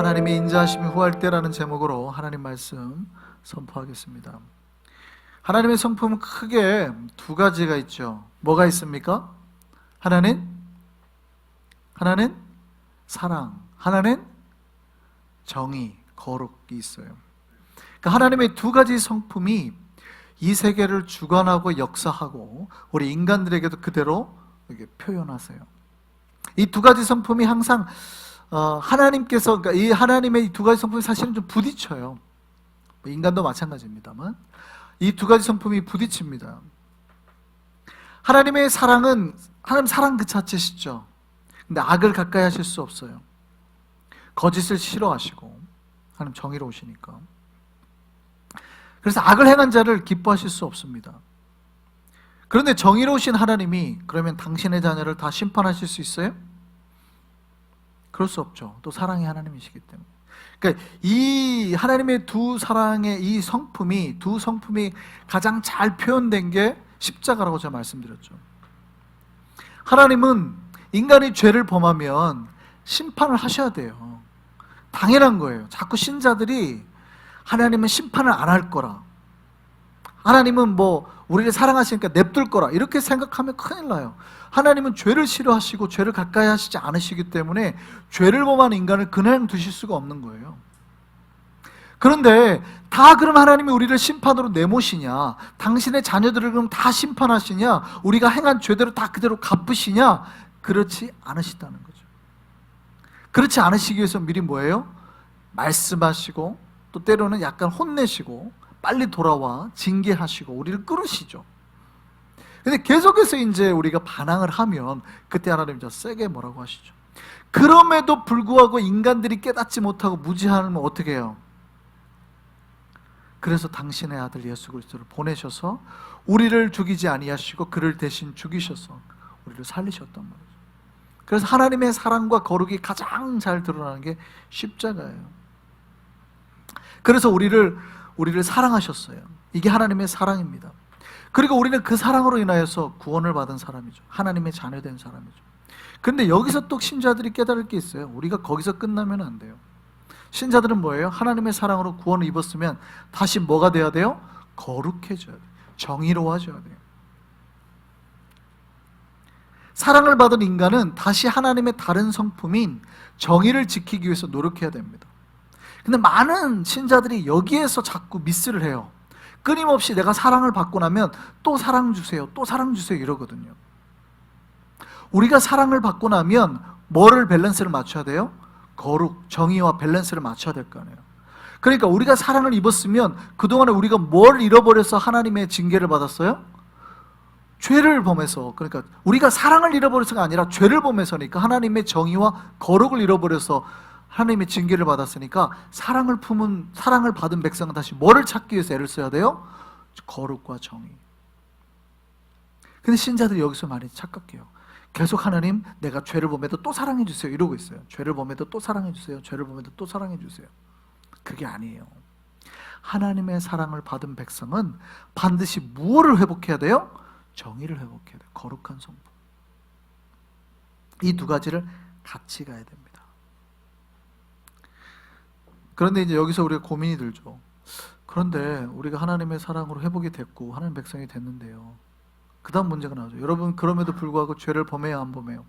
하나님의 인자하심이 후할 때라는 제목으로 하나님 말씀 선포하겠습니다. 하나님의 성품은 크게 두 가지가 있죠. 뭐가 있습니까? 하나는 사랑, 하나는 정의, 거룩이 있어요. 그러니까 하나님의 두 가지 성품이 이 세계를 주관하고 역사하고 우리 인간들에게도 그대로 이렇게 표현하세요. 이 두 가지 성품이 항상 하나님께서, 그러니까 이 하나님의 이 두 가지 성품이 사실은 좀 부딪혀요. 인간도 마찬가지입니다만 이 두 가지 성품이 부딪힙니다. 하나님의 사랑은 하나님 사랑 그 자체시죠. 근데 악을 가까이 하실 수 없어요. 거짓을 싫어하시고 하나님 정의로우시니까. 그래서 악을 행한 자를 기뻐하실 수 없습니다. 그런데 정의로우신 하나님이 그러면 당신의 자녀를 다 심판하실 수 있어요? 그럴 수 없죠. 또 사랑의 하나님이시기 때문에. 그러니까 이 하나님의 두 사랑의 이 성품이, 두 성품이 가장 잘 표현된 게 십자가라고 제가 말씀드렸죠. 하나님은 인간이 죄를 범하면 심판을 하셔야 돼요. 당연한 거예요. 자꾸 신자들이 하나님은 심판을 안 할 거라, 하나님은 뭐 우리를 사랑하시니까 냅둘 거라 이렇게 생각하면 큰일 나요. 하나님은 죄를 싫어하시고 죄를 가까이 하시지 않으시기 때문에 죄를 범한 인간을 그냥 두실 수가 없는 거예요. 그런데 다 그럼 하나님이 우리를 심판으로 내모시냐, 당신의 자녀들을 그럼 다 심판하시냐, 우리가 행한 죄대로 다 그대로 갚으시냐? 그렇지 않으시다는 거죠. 그렇지 않으시기 위해서 미리 뭐예요? 말씀하시고 또 때로는 약간 혼내시고 빨리 돌아와 징계하시고 우리를 끌으시죠. 근데 계속해서 이제 우리가 반항을 하면 그때 하나님이 더 세게 뭐라고 하시죠. 그럼에도 불구하고 인간들이 깨닫지 못하고 무지하면 어떻게 해요? 그래서 당신의 아들 예수 그리스도를 보내셔서 우리를 죽이지 아니하시고 그를 대신 죽이셔서 우리를 살리셨단 말이죠. 그래서 하나님의 사랑과 거룩이 가장 잘 드러나는 게 십자가예요. 그래서 우리를 사랑하셨어요. 이게 하나님의 사랑입니다. 그리고 우리는 그 사랑으로 인하여서 구원을 받은 사람이죠. 하나님의 자녀된 사람이죠. 그런데 여기서 또 신자들이 깨달을 게 있어요. 우리가 거기서 끝나면 안 돼요. 신자들은 뭐예요? 하나님의 사랑으로 구원을 입었으면 다시 뭐가 돼야 돼요? 거룩해져야 돼요. 정의로워져야 돼요. 사랑을 받은 인간은 다시 하나님의 다른 성품인 정의를 지키기 위해서 노력해야 됩니다. 근데 많은 신자들이 여기에서 자꾸 미스를 해요. 끊임없이 내가 사랑을 받고 나면 또 사랑 주세요, 또 사랑 주세요 이러거든요. 우리가 사랑을 받고 나면 뭐를 밸런스를 맞춰야 돼요? 거룩, 정의와 밸런스를 맞춰야 될 거 아니에요. 그러니까 우리가 사랑을 입었으면 그동안에 우리가 뭘 잃어버려서 하나님의 징계를 받았어요? 죄를 범해서. 그러니까 우리가 사랑을 잃어버려서가 아니라 죄를 범해서니까 하나님의 정의와 거룩을 잃어버려서 하나님의 징계를 받았으니까 사랑을 받은 백성은 다시 뭐를 찾기 위해서 애를 써야 돼요? 거룩과 정의. 근데 신자들이 여기서 많이 착각해요. 계속 하나님, 내가 죄를 범해도 또 사랑해 주세요 이러고 있어요. 죄를 범해도 또 사랑해 주세요, 죄를 범해도 또 사랑해 주세요. 그게 아니에요. 하나님의 사랑을 받은 백성은 반드시 무엇을 회복해야 돼요? 정의를 회복해야 돼요. 거룩한 성품. 이 두 가지를 같이 가야 됩니다. 그런데 이제 여기서 우리가 고민이 들죠. 그런데 우리가 하나님의 사랑으로 회복이 됐고 하나님 백성이 됐는데요, 그 다음 문제가 나오죠. 여러분, 그럼에도 불구하고 죄를 범해야 안 범해요?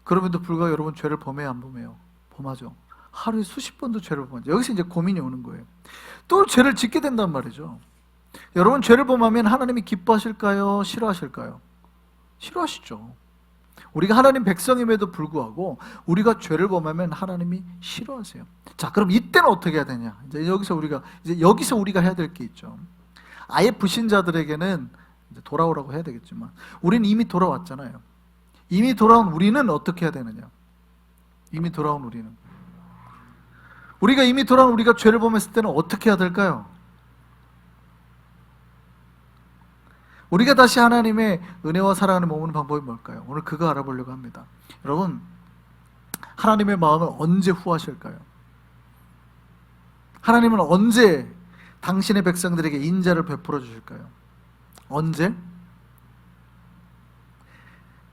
그럼에도 불구하고 여러분 죄를 범해야 안 범해요? 범하죠. 하루에 수십 번도 죄를 범하죠. 여기서 이제 고민이 오는 거예요. 또 죄를 짓게 된단 말이죠. 여러분, 죄를 범하면 하나님이 기뻐하실까요? 싫어하실까요? 싫어하시죠. 우리가 하나님 백성임에도 불구하고 우리가 죄를 범하면 하나님이 싫어하세요. 자, 그럼 이때는 어떻게 해야 되냐? 이제 여기서 우리가 해야 될 게 있죠. 아예 불신자들에게는 이제 돌아오라고 해야 되겠지만 우리는 이미 돌아왔잖아요. 이미 돌아온 우리는 어떻게 해야 되느냐? 이미 돌아온 우리가 죄를 범했을 때는 어떻게 해야 될까요? 우리가 다시 하나님의 은혜와 사랑을 머무는 방법이 뭘까요? 오늘 그거 알아보려고 합니다. 여러분, 하나님의 마음을 언제 후하실까요? 하나님은 언제 당신의 백성들에게 인자를 베풀어 주실까요? 언제?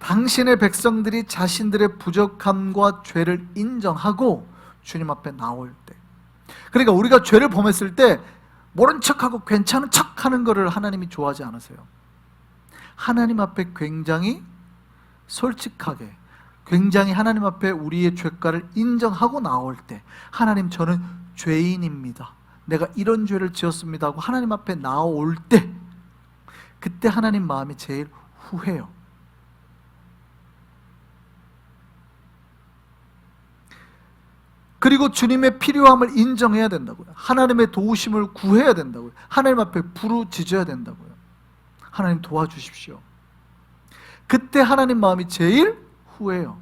당신의 백성들이 자신들의 부족함과 죄를 인정하고 주님 앞에 나올 때, 그러니까 우리가 죄를 범했을 때 모른 척하고 괜찮은 척하는 것을 하나님이 좋아하지 않으세요. 하나님 앞에 굉장히 솔직하게, 굉장히 하나님 앞에 우리의 죄가를 인정하고 나올 때, 하나님 저는 죄인입니다, 내가 이런 죄를 지었습니다 하고 하나님 앞에 나올 때, 그때 하나님 마음이 제일 후해요. 그리고 주님의 필요함을 인정해야 된다고요. 하나님의 도우심을 구해야 된다고요. 하나님 앞에 부르짖어야 된다고요. 하나님 도와주십시오. 그때 하나님 마음이 제일 후해요.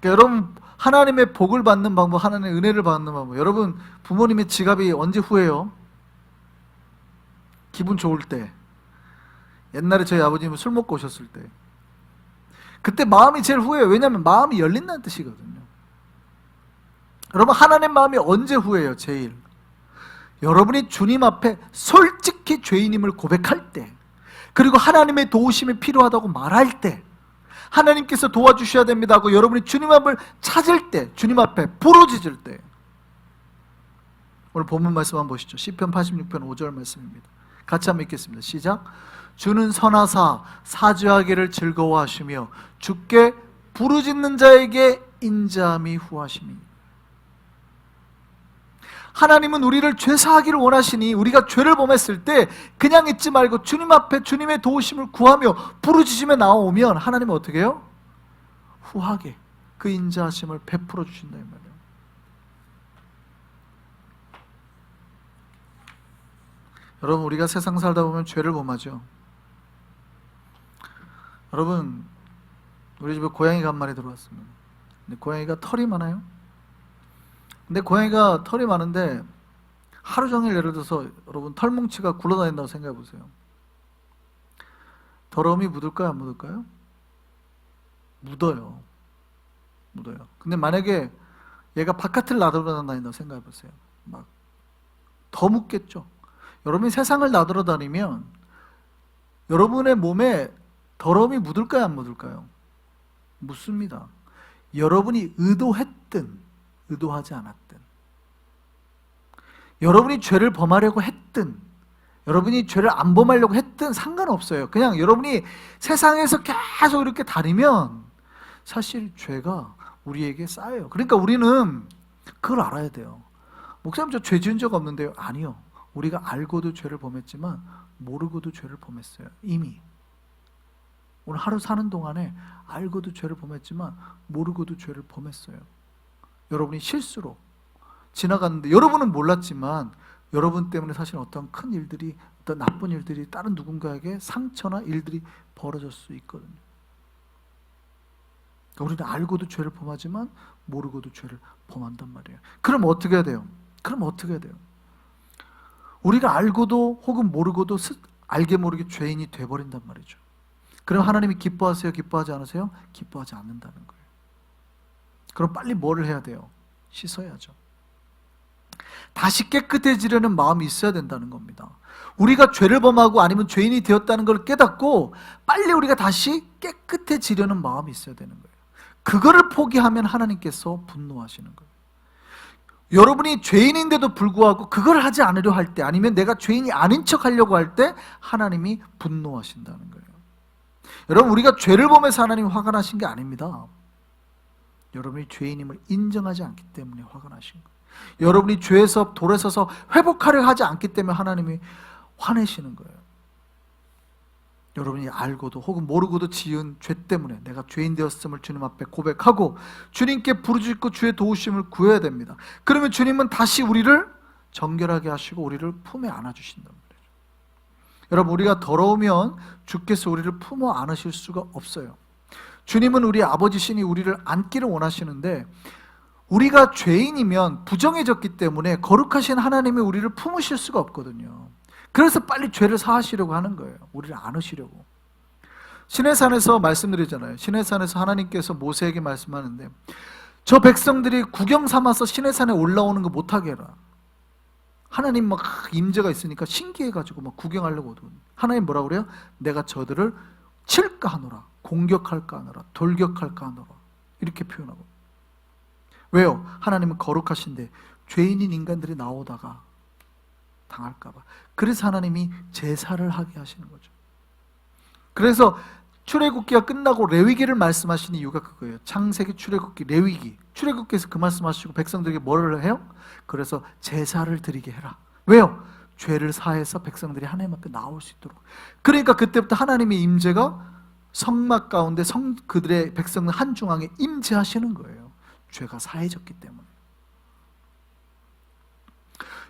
그러니까 여러분, 하나님의 복을 받는 방법, 하나님의 은혜를 받는 방법, 여러분 부모님의 지갑이 언제 후해요? 기분 좋을 때. 옛날에 저희 아버님은 술 먹고 오셨을 때, 그때 마음이 제일 후해요. 왜냐하면 마음이 열린다는 뜻이거든요. 여러분, 하나님 마음이 언제 후해요? 제일 여러분이 주님 앞에 솔직히 죄인임을 고백할 때, 그리고 하나님의 도우심이 필요하다고 말할 때, 하나님께서 도와주셔야 됩니다 하고 여러분이 주님 앞을 찾을 때, 주님 앞에 부르짖을 때. 오늘 본문 말씀 한번 보시죠. 시편 86편 5절 말씀입니다. 같이 한번 읽겠습니다. 시작. 주는 선하사 사죄하기를 즐거워하시며 주께 부르짖는 자에게 인자함이 후하심이. 하나님은 우리를 죄사하기를 원하시니 우리가 죄를 범했을 때 그냥 있지 말고 주님 앞에 주님의 도우심을 구하며 부르짖으며 나오면 하나님은 어떻게 해요? 후하게 그 인자하심을 베풀어 주신다 이 말이에요. 여러분, 우리가 세상 살다 보면 죄를 범하죠. 여러분, 우리 집에 고양이가 한 마리 들어왔습니다. 근데 고양이가 털이 많아요. 근데 고양이가 털이 많은데 하루 종일, 예를 들어서 여러분 털뭉치가 굴러다닌다고 생각해 보세요. 더러움이 묻을까요, 안 묻을까요? 묻어요. 묻어요. 근데 만약에 얘가 바깥을 나돌아다닌다고 생각해 보세요. 막 더 묻겠죠. 여러분이 세상을 나돌아다니면 여러분의 몸에 더러움이 묻을까요, 안 묻을까요? 묻습니다. 여러분이 의도했든 의도하지 않았든, 여러분이 죄를 범하려고 했든 여러분이 죄를 안 범하려고 했든 상관없어요. 그냥 여러분이 세상에서 계속 이렇게 다니면 사실 죄가 우리에게 쌓여요. 그러니까 우리는 그걸 알아야 돼요. 목사님, 저 죄 지은 적 없는데요. 아니요. 우리가 알고도 죄를 범했지만 모르고도 죄를 범했어요. 이미 오늘 하루 사는 동안에 알고도 죄를 범했지만 모르고도 죄를 범했어요. 여러분이 실수로 지나갔는데 여러분은 몰랐지만 여러분 때문에 사실 어떤 큰 일들이, 어떤 나쁜 일들이 다른 누군가에게 상처나 일들이 벌어질 수 있거든요. 그러니까 우리는 알고도 죄를 범하지만 모르고도 죄를 범한단 말이에요. 그럼 어떻게 해야 돼요? 우리가 알고도 혹은 모르고도 알게 모르게 죄인이 돼버린단 말이죠. 그럼 하나님이 기뻐하세요? 기뻐하지 않으세요? 기뻐하지 않는다는 거예요. 그럼 빨리 뭐를 해야 돼요? 씻어야죠. 다시 깨끗해지려는 마음이 있어야 된다는 겁니다. 우리가 죄를 범하고 아니면 죄인이 되었다는 걸 깨닫고 빨리 우리가 다시 깨끗해지려는 마음이 있어야 되는 거예요. 그거를 포기하면 하나님께서 분노하시는 거예요. 여러분이 죄인인데도 불구하고 그걸 하지 않으려 할 때, 아니면 내가 죄인이 아닌 척 하려고 할 때 하나님이 분노하신다는 거예요. 여러분, 우리가 죄를 범해서 하나님이 화가 나신 게 아닙니다. 여러분이 죄인임을 인정하지 않기 때문에 화가 나신 거예요. 여러분이 죄에서 돌아서서 회복하려 하지 않기 때문에 하나님이 화내시는 거예요. 여러분이 알고도 혹은 모르고도 지은 죄 때문에 내가 죄인 되었음을 주님 앞에 고백하고 주님께 부르짖고 주의 도우심을 구해야 됩니다. 그러면 주님은 다시 우리를 정결하게 하시고 우리를 품에 안아주신단 말이에요. 여러분, 우리가 더러우면 주께서 우리를 품어 안으실 수가 없어요. 주님은 우리 아버지시니 우리를 안기를 원하시는데, 우리가 죄인이면 부정해졌기 때문에 거룩하신 하나님이 우리를 품으실 수가 없거든요. 그래서 빨리 죄를 사하시려고 하는 거예요. 우리를 안으시려고. 시내산에서 말씀드리잖아요. 시내산에서 하나님께서 모세에게 말씀하는데, 저 백성들이 구경 삼아서 시내산에 올라오는 거 못하게 해라. 하나님 막 임재가 있으니까 신기해가지고 막 구경하려고 오더군요. 하나님 뭐라 그래요? 내가 저들을 칠까 하노라, 공격할까 하노라, 돌격할까 하노라, 이렇게 표현하고. 왜요? 하나님은 거룩하신데 죄인인 인간들이 나오다가 당할까봐. 그래서 하나님이 제사를 하게 하시는 거죠. 그래서 출애굽기가 끝나고 레위기를 말씀하신 이유가 그거예요. 창세기, 출애굽기, 레위기. 출애굽기에서 그 말씀하시고 백성들에게 뭐를 해요? 그래서 제사를 드리게 해라. 왜요? 죄를 사해서 백성들이 하나님 앞에 나올 수 있도록. 그러니까 그때부터 하나님의 임재가 성막 가운데 그들의 백성들 한중앙에 임재하시는 거예요. 죄가 사해졌기 때문에.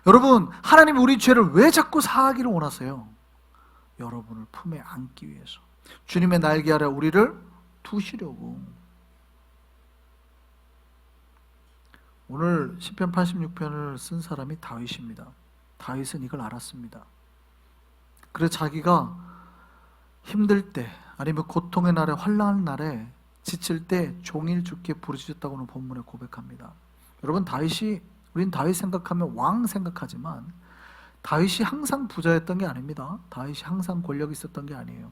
여러분, 하나님 우리 죄를 왜 자꾸 사하기를 원하세요? 여러분을 품에 안기 위해서. 주님의 날개 아래 우리를 두시려고. 오늘 시편 86편을 쓴 사람이 다윗입니다. 다윗은 이걸 알았습니다. 그래서 자기가 힘들 때, 아니면 고통의 날에, 환난의 날에 지칠 때 종일 주께 부르짖었다고 오늘 본문에 고백합니다. 여러분, 우린 다윗 생각하면 왕 생각하지만 다윗이 항상 부자였던 게 아닙니다. 다윗이 항상 권력이 있었던 게 아니에요.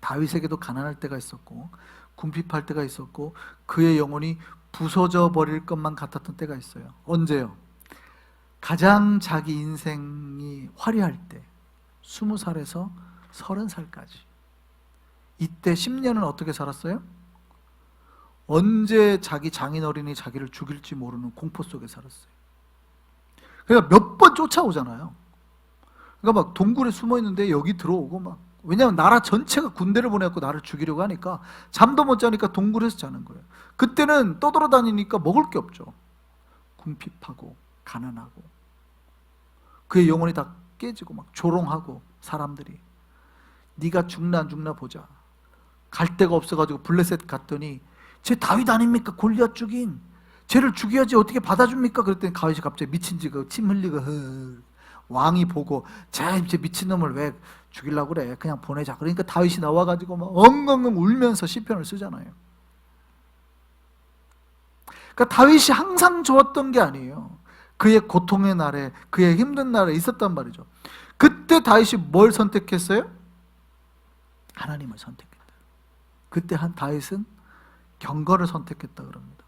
다윗에게도 가난할 때가 있었고, 궁핍할 때가 있었고, 그의 영혼이 부서져 버릴 것만 같았던 때가 있어요. 언제요? 가장 자기 인생이 화려할 때, 20살에서 30살까지. 이때 10년은 어떻게 살았어요? 언제 자기 장인어른이 자기를 죽일지 모르는 공포 속에 살았어요. 그러니까 몇 번 쫓아오잖아요. 그러니까 막 동굴에 숨어 있는데 여기 들어오고 막, 왜냐하면 나라 전체가 군대를 보내갖고 나를 죽이려고 하니까 잠도 못 자니까 동굴에서 자는 거예요. 그때는 떠돌아다니니까 먹을 게 없죠. 궁핍하고 가난하고 그의 영혼이 다 깨지고 막 조롱하고, 사람들이 네가 죽나 안 죽나 보자. 갈 데가 없어가지고 블레셋 갔더니 쟤 다윗 아닙니까? 골리앗 죽인. 쟤를 죽여야지 어떻게 받아줍니까? 그랬더니 다윗이 갑자기 미친 지가 침 흘리고 왕이 보고 쟤 미친놈을 왜 죽이려고 그래, 그냥 보내자. 그러니까 다윗이 나와가지고 막 엉엉엉 울면서 시편을 쓰잖아요. 그러니까 다윗이 항상 좋았던 게 아니에요. 그의 고통의 날에, 그의 힘든 날에 있었단 말이죠. 그때 다윗이 뭘 선택했어요? 하나님을 선택했다. 그때 다윗은 경건을 선택했다 그럽니다.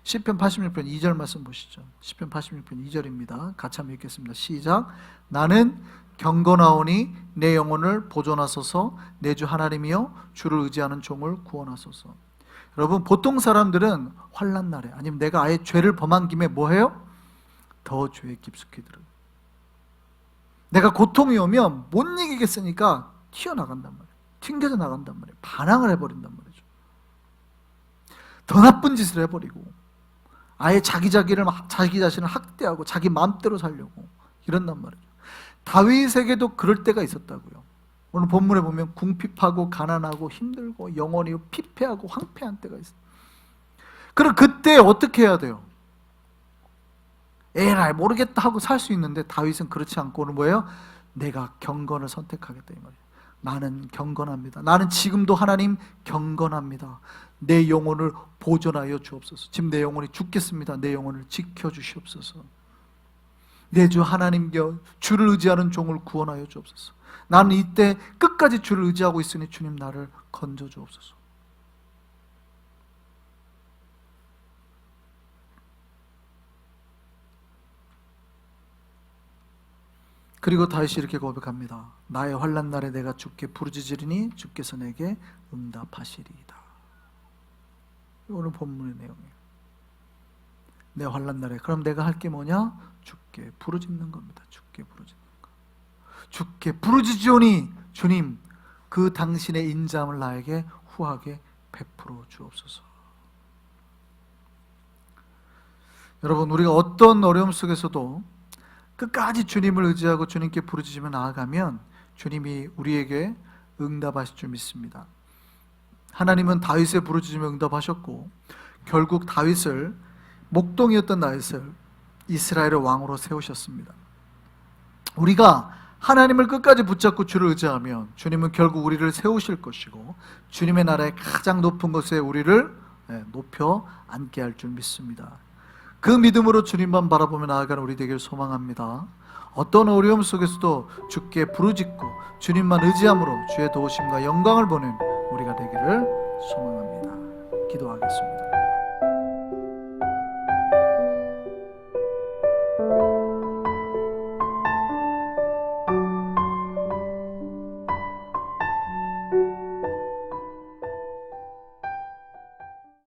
시편 86편 2절 말씀 보시죠. 시편 86편 2절입니다. 같이 한번 읽겠습니다. 시작. 나는 경건하오니 내 영혼을 보존하소서. 내 주 하나님이여 주를 의지하는 종을 구원하소서. 여러분, 보통 사람들은 환난 날에, 아니면 내가 아예 죄를 범한 김에 뭐 해요? 더 죄에 깊숙이 들어요. 내가 고통이 오면 못 이기겠으니까 튀어나간단 말이에요. 튕겨져 나간단 말이에요. 반항을 해버린단 말이죠. 더 나쁜 짓을 해버리고 아예 자기 자신을 학대하고 자기 마음대로 살려고 이런단 말이죠. 다윗에게도 그럴 때가 있었다고요. 오늘 본문에 보면 궁핍하고 가난하고 힘들고 영혼이 피폐하고 황폐한 때가 있어요. 그럼 그때 어떻게 해야 돼요? 에라이 모르겠다 하고 살 수 있는데, 다윗은 그렇지 않고 오늘 뭐예요? 내가 경건을 선택하겠다 이 말이에요. 나는 경건합니다. 나는 지금도 하나님 경건합니다. 내 영혼을 보존하여 주옵소서. 지금 내 영혼이 죽겠습니다. 내 영혼을 지켜주시옵소서. 내 주 하나님께 주를 의지하는 종을 구원하여 주옵소서. 나는 이때 끝까지 주를 의지하고 있으니 주님 나를 건져 주옵소서. 그리고 다윗이 이렇게 고백합니다. 나의 환난 날에 내가 주께 부르짖으리니 주께서 내게 응답하시리이다. 오늘 본문의 내용이에요. 내 환난 날에, 그럼 내가 할 게 뭐냐? 주께 부르짖는 겁니다. 주께 부르짖는 거. 주께 부르짖으오니 주님 그 당신의 인자함을 나에게 후하게 베풀어 주옵소서. 여러분, 우리가 어떤 어려움 속에서도 끝까지 주님을 의지하고 주님께 부르짖으며 나아가면 주님이 우리에게 응답하실 줄 믿습니다. 하나님은 다윗의 부르짖으며 응답하셨고, 결국 다윗을, 목동이었던 다윗을 이스라엘의 왕으로 세우셨습니다. 우리가 하나님을 끝까지 붙잡고 주를 의지하면 주님은 결국 우리를 세우실 것이고, 주님의 나라의 가장 높은 곳에 우리를 높여 앉게 할 줄 믿습니다. 그 믿음으로 주님만 바라보며 나아가는 우리 되길 소망합니다. 어떤 어려움 속에서도 주께 부르짖고 주님만 의지함으로 주의 도우심과 영광을 보는 우리가 되기를 소망합니다. 기도하겠습니다.